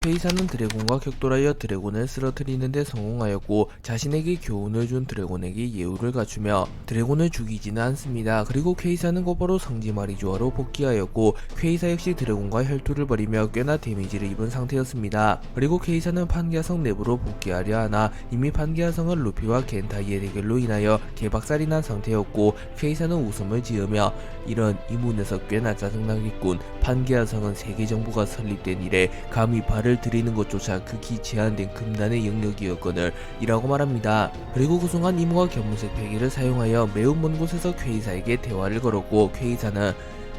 페이사는 드래곤과 격돌하여 드래곤을 쓰러뜨리는 데 성공하였고 자신에게 교훈을 준 드래곤에게 예우를 갖추며 드래곤을 죽이지는 않습니다. 그리고 퀘이사는 곧바로 성지마리조아로 복귀하였고 퀘이사 역시 드래곤과 혈투를 벌이며 꽤나 데미지를 입은 상태였습니다. 그리고 퀘이사는 판기아성 내부로 복귀하려 하나 이미 판기아성은 루피와 겐타이의 대결로 인하여 개박살이 난 상태였고 퀘이사는 웃음을 지으며 이런 이 녀석 꽤나 짜증나겠군. 판기아성은 세계 정부가 설립된 이래 감히 발을 들이는 것조차 극히 제한된 금단의 영역이었거늘 이라고 말합니다. 그리고 그 순간 이모가 견문색 패기를 사용하여 매우 먼 곳에서 퀘이사에게 대화를 걸었고 퀘이사는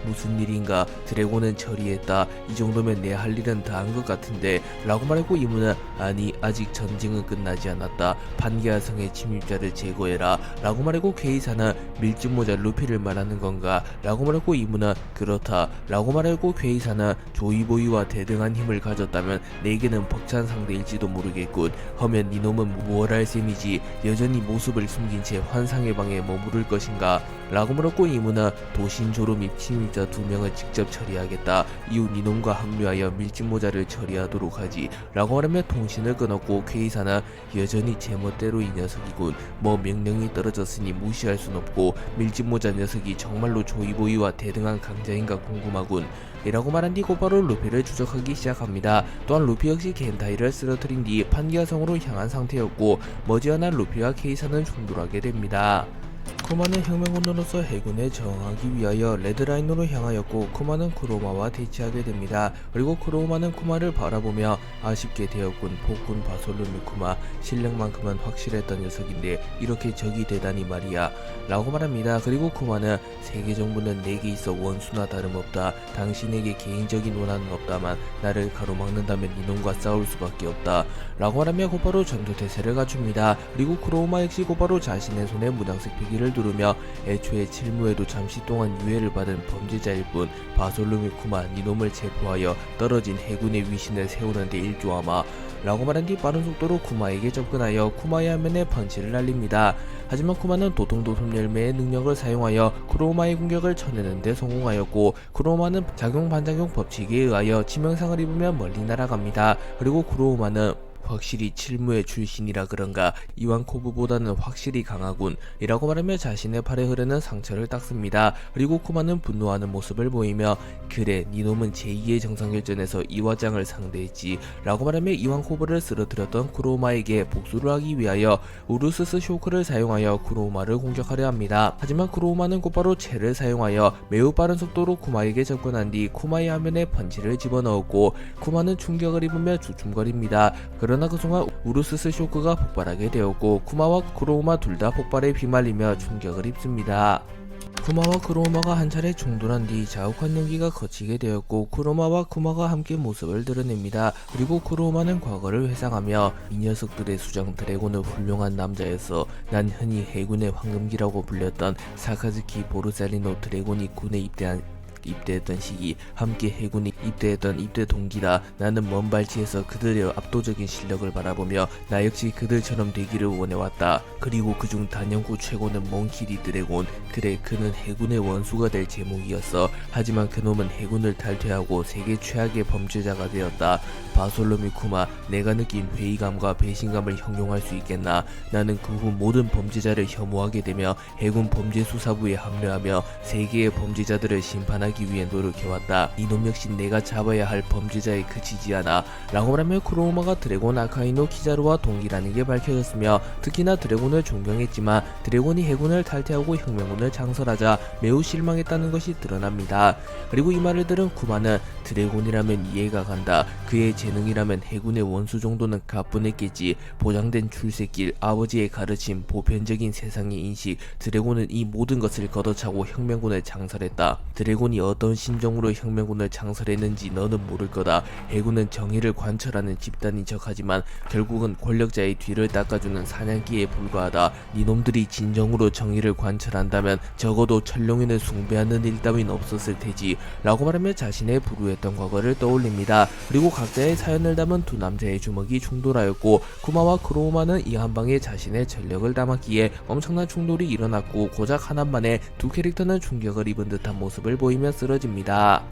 무슨 일인가, 드래곤은 처리했다, 이 정도면 내 할 일은 다 한 것 같은데 라고 말했고 이모는 아니 아직 전쟁은 끝나지 않았다, 판기아성의 침입자를 제거해라 라고 말했고 퀘이사는 밀짚모자 루피를 말하는 건가 라고 말했고 이모는 그렇다 라고 말했고 퀘이사는 조이보이와 대등한 힘을 가졌다면 내게는 벅찬 상대일지도 모르겠군. 허면 이놈은 무엇 할 셈이지, 여전히 모습을 숨긴 채 환상의 방에 머무를 것인가 라고 물었고 이모는 도신조로 및 침입자 2명을 직접 처리하겠다. 이후 니놈과 합류하여 밀짚모자를 처리하도록 하지 라고 말하며 통신을 끊었고 퀘이사는 여전히 제멋대로 이 녀석이군. 뭐 명령이 떨어졌으니 무시할 순 없고 밀짚모자 녀석이 정말로 조이보이와 대등한 강자인가 궁금하군 이라고 말한 뒤 곧바로 루피를 추적하기 시작합니다. 또한 루피 역시 겐타이를 쓰러뜨린 뒤 판기아성으로 향한 상태였고 머지않아 루피와 퀘이사는 충돌하게 됩니다. 쿠마는 혁명군으로서 해군에 저항하기 위하여 레드라인으로 향하였고 쿠마는 쿠로마와 대치하게 됩니다. 그리고 쿠로마는 쿠마를 바라보며 아쉽게 되었군. 폭군 바솔루미 쿠마, 실력만큼은 확실했던 녀석인데 이렇게 적이 되다니 말이야 라고 말합니다. 그리고 쿠마는 세계 정부는 내게 있어 원수나 다름없다. 당신에게 개인적인 원한은 없다만 나를 가로막는다면 이놈과 싸울 수밖에 없다 라고 말하며 곧바로 전투태세를 갖춥니다. 그리고 쿠로마 역시 곧바로 자신의 손에 무당색 피기를 두르며 애초에 칠무에도 잠시 동안 유해를 받은 범죄자일 뿐 바솔루미 쿠마 니놈을 체포하여 떨어진 해군의 위신을 세우는데 일조하마 라고 말한 뒤 빠른 속도로 쿠마에게 접근하여 쿠마의 화면에 펀치를 날립니다. 하지만 쿠마는 도통도통 열매의 능력을 사용하여 쿠로마의 공격을 쳐내는 데 성공하였고 쿠로마는 작용 반작용 법칙에 의하여 치명상을 입으며 멀리 날아갑니다. 그리고 쿠로마는 확실히 칠무의 출신이라 그런가 이완코브보다는 확실히 강하군 이라고 말하며 자신의 팔에 흐르는 상처를 닦습니다. 그리고 쿠마는 분노하는 모습을 보이며 그래 니놈은 제2의 정상결전에서 이화장을 상대했지 라고 말하며 이완코브를 쓰러뜨렸던 쿠로마에게 복수를 하기 위하여 우루스스 쇼크를 사용하여 쿠로마를 공격하려 합니다. 하지만 쿠로마는 곧바로 채를 사용하여 매우 빠른 속도로 쿠마에게 접근한 뒤 쿠마의 화면에 펀치를 집어넣었고 쿠마는 충격을 입으며 주춤거립니다. 그러나 그 순간 우루스스 쇼크가 폭발하게 되었고 쿠마와 쿠로마 둘 다 폭발에 휘말리며 충격을 입습니다. 쿠마와 쿠로마가 한 차례 충돌한 뒤 자욱한 연기가 거치게 되었고 쿠로마와 쿠마가 함께 모습을 드러냅니다. 그리고 쿠로마는 과거를 회상하며 이 녀석들의 수장 드래곤은 훌륭한 남자였어. 난 흔히 해군의 황금기라고 불렸던 사카즈키 보르살리노 드래곤이 군에 입대했던 시기 함께 해군에 입대했던 입대 동기다. 나는 먼 발치에서 그들의 압도적인 실력을 바라보며 나 역시 그들처럼 되기를 원해왔다. 그리고 그중 단연코 최고는 몽키리 드래곤. 그래 그는 해군의 원수가 될 제목이었어. 하지만 그놈은 해군을 탈퇴하고 세계 최악의 범죄자가 되었다. 바솔로미 쿠마, 내가 느낀 회의감과 배신감을 형용할 수 있겠나. 나는 그 후 모든 범죄자를 혐오하게 되며 해군 범죄수사부에 합류하며 세계의 범죄자들을 심판하기 위해 노력해왔다. 이놈 역시 내가 잡아야 할 범죄자에 그치지 않아 라고 말하며 쿠로마가 드래곤 아카이노 키자루와 동기라는 게 밝혀졌으며 특히나 드래곤을 존경했지만 드래곤이 해군을 탈퇴하고 혁명군을 창설하자 매우 실망했다는 것이 드러납니다. 그리고 이 말을 들은 쿠마는 드래곤이라면 이해가 간다. 그의 재능이라면 해군의 원수 정도는 가뿐했겠지. 보장된 출세길, 아버지의 가르침, 보편적인 세상의 인식, 드래곤은 이 모든 것을 걷어차고 혁명군을 창설했다. 드래곤이 어떤 심정으로 혁명군을 창설했는지 너는 모를 거다. 해군은 정의를 관철하는 집단인 척하지만 결국은 권력자의 뒤를 닦아주는 사냥기에 불과하다. 니놈들이 진정으로 정의를 관철한다면 적어도 천룡인을 숭배하는 일 따윈 없었을 테지 라고 말하며 자신의 불우했던 과거를 떠올립니다. 그리고 각자의 사연을 담은 두 남자의 주먹이 충돌하였고 쿠마와 크로우마는 이 한방에 자신의 전력을 담았기에 엄청난 충돌이 일어났고 고작 하나만에 두 캐릭터는 충격을 입은 듯한 모습을 보이며 쓰러집니다.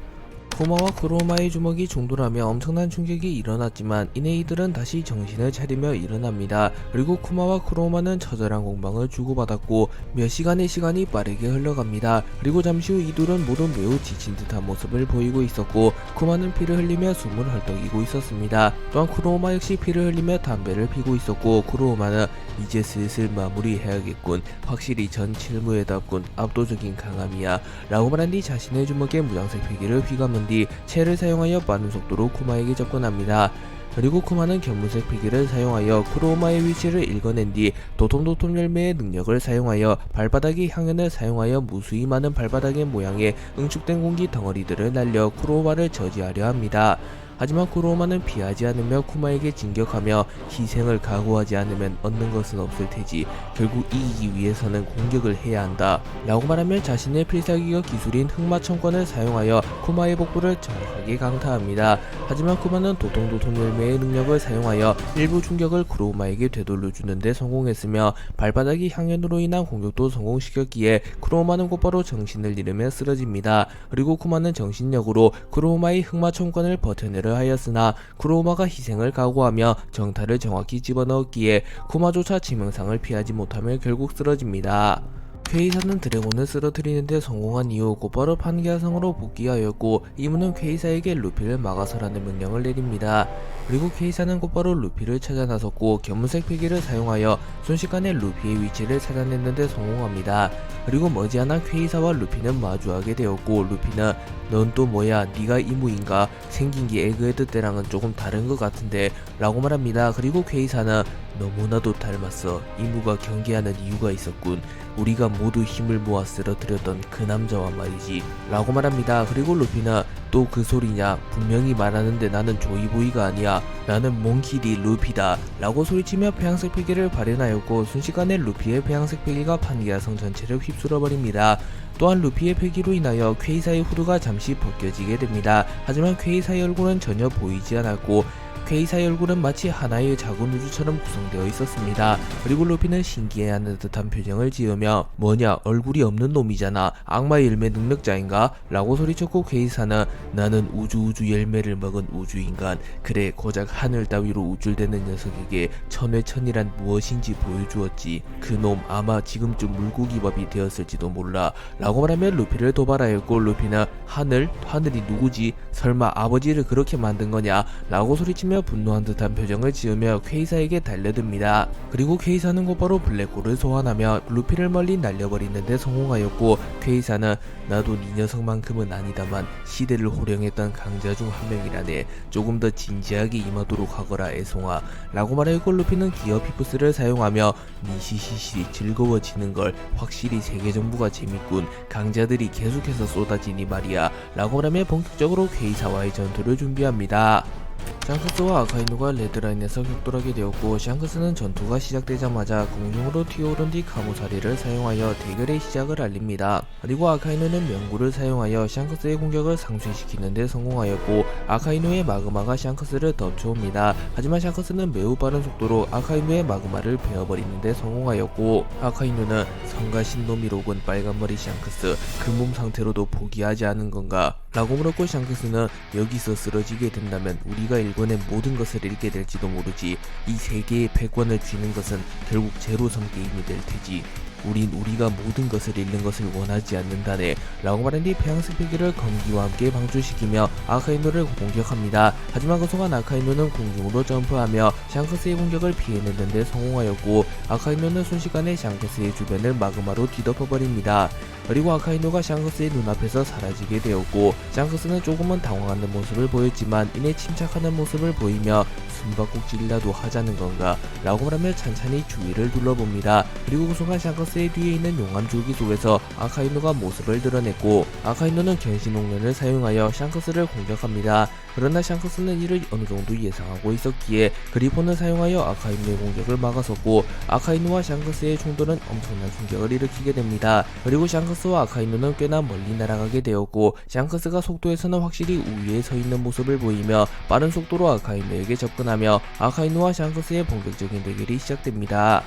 쿠마와 쿠로마의 주먹이 충돌하며 엄청난 충격이 일어났지만 이내 이들은 다시 정신을 차리며 일어납니다. 그리고 쿠마와 쿠로마는 처절한 공방을 주고받았고 몇 시간의 시간이 빠르게 흘러갑니다. 그리고 잠시 후 이 둘은 모두 매우 지친 듯한 모습을 보이고 있었고 쿠마는 피를 흘리며 숨을 헐떡이고 있었습니다. 또한 쿠로마 역시 피를 흘리며 담배를 피고 있었고 쿠로마는 이제 슬슬 마무리해야겠군. 확실히 전 칠무에답군. 압도적인 강함이야. 라고 말한 뒤 자신의 주먹에 무장색 필기를 휘감은 뒤 채를 사용하여 빠른 속도로 쿠마에게 접근합니다. 그리고 쿠마는 견문색 필기를 사용하여 쿠로마의 위치를 읽어낸 뒤 도톰도톰 열매의 능력을 사용하여 발바닥의 향연을 사용하여 무수히 많은 발바닥의 모양의 응축된 공기 덩어리들을 날려 쿠로마를 저지하려 합니다. 하지만 쿠로마는 피하지 않으며 쿠마에게 진격하며 희생을 각오하지 않으면 얻는 것은 없을 테지. 결국 이기기 위해서는 공격을 해야 한다. 라고 말하며 자신의 필살기가 기술인 흑마천권을 사용하여 쿠마의 복부를 정확하게 강타합니다. 하지만 쿠마는 도통도통 열매의 능력을 사용하여 일부 충격을 쿠로마에게 되돌려주는 데 성공했으며 발바닥이 향연으로 인한 공격도 성공시켰기에 쿠로마는 곧바로 정신을 잃으며 쓰러집니다. 그리고 쿠마는 정신력으로 쿠로마의 흑마천권을 버텨내려 하였으나 쿠로마가 희생을 각오하며 정타를 정확히 집어넣었기에 쿠마조차 치명상을 피하지 못하며 결국 쓰러집니다. 퀘이사는 드래곤을 쓰러뜨리는데 성공한 이후 곧바로 판게아성으로 복귀하였고 이문은 퀘이사에게 루피를 막아서라는 명령을 내립니다. 그리고 퀘이사는 곧바로 루피를 찾아 나섰고 견문색 필기를 사용하여 순식간에 루피의 위치를 찾아냈는데 성공합니다. 그리고 머지않아 퀘이사와 루피는 마주하게 되었고 루피는 넌 또 뭐야, 네가 이무인가? 생긴게 에그헤드 때랑은 조금 다른 것 같은데 라고 말합니다. 그리고 퀘이사는 너무나도 닮았어. 이무가 경계하는 이유가 있었군. 우리가 모두 힘을 모아 쓰러뜨렸던 그 남자와 말이지 라고 말합니다. 그리고 루피는 또 그 소리냐? 분명히 말하는데 나는 조이보이가 아니야. 나는 몽키디 루피다 라고 소리치며 폐양색 필기를 발현하였고 순식간에 루피의 폐양색 필기가 판게아성 전체를 휩쓸어버립니다. 또한 루피의 패기로 인하여 퀘이사의 후드가 잠시 벗겨지게 됩니다. 하지만 퀘이사의 얼굴은 전혀 보이지 않았고 퀘이사의 얼굴은 마치 하나의 작은 우주처럼 구성되어 있었습니다. 그리고 루피는 신기해하는 듯한 표정을 지으며 뭐냐, 얼굴이 없는 놈이잖아. 악마의 열매 능력자인가? 라고 소리쳤고 퀘이사는 나는 우주 열매를 먹은 우주인간. 그래, 고작 하늘 따위로 우쭐대는 녀석에게 천회천이란 무엇인지 보여주었지. 그놈 아마 지금쯤 물고기밥이 되었을지도 몰라 라고 말하며 루피를 도발하였고 루피는 하늘이 누구지? 설마 아버지를 그렇게 만든 거냐? 라고 소리치며 분노한 듯한 표정을 지으며 퀘이사에게 달려듭니다. 그리고 퀘이사는 곧바로 블랙홀을 소환하며 루피를 멀리 날려버리는데 성공하였고 퀘이사는 나도 네 녀석만큼은 아니다만 시대를 호령했던 강자 중 한 명이라네. 조금 더 진지하게 임하도록 하거라 애송아 라고 말하였고 루피는 기어 피프스를 사용하며 니시시시 즐거워지는 걸. 확실히 세계정부가 재밌군. 강자들이 계속해서 쏟아지니 말이야 라고 말하며 본격적으로 퀘이사와의 전투를 준비합니다. 샹크스와 아카이누가 레드라인에서 격돌하게 되었고 샹크스는 전투가 시작되자마자 공중으로 튀어오른 뒤 카무사리를 사용하여 대결의 시작을 알립니다. 그리고 아카이누는 명구를 사용하여 샹크스의 공격을 상쇄시키는 데 성공하였고 아카이누의 마그마가 샹크스를 덮쳐옵니다. 하지만 샹크스는 매우 빠른 속도로 아카이누의 마그마를 베어버리는 데 성공하였고 아카이누는 성가신 놈이로군 빨간머리 샹크스, 그 몸 상태로도 포기하지 않은 건가? 라고 물었고 샹크스는 여기서 쓰러지게 된다면 우리가 일궈낸 모든 것을 잃게 될지도 모르지. 이 세계의 패권을 쥐는 것은 결국 제로섬 게임이 될 테지. 우린 우리가 모든 것을 잃는 것을 원하지 않는다네 라고 말한 뒤 폐양색 필기를 검기와 함께 방출시키며 아카이누를 공격합니다. 하지만 그 순간 아카이누는 공중으로 점프하며 샹크스의 공격을 피해내는데 성공하였고 아카이누는 순식간에 샹크스의 주변을 마그마로 뒤덮어버립니다. 그리고 아카이누가 샹크스의 눈앞에서 사라지게 되었고 샹크스는 조금은 당황하는 모습을 보였지만 이내 침착하는 모습을 보이며 숨바꼭질이라도 하자는 건가? 라고 말하며 찬찬히 주위를 둘러봅니다. 그리고 그 순간 샹크스의 뒤에 있는 용암 줄기 속에서 아카이누가 모습을 드러냈고 아카이누는 견신홍련을 사용하여 샹크스를 공격합니다. 그러나 샹크스는 이를 어느정도 예상하고 있었기에 그리폰을 사용하여 아카이누의 공격을 막아섰고 아카이누와 샹크스의 충돌은 엄청난 충격을 일으키게 됩니다. 그리고 샹크스와 아카이누는 꽤나 멀리 날아가게 되었고 샹크스가 속도에서는 확실히 우위에 서 있는 모습을 보이며 빠른 속도로 아카이누에게 접근하며 아카이누와 샹크스의 본격적인 대결이 시작됩니다.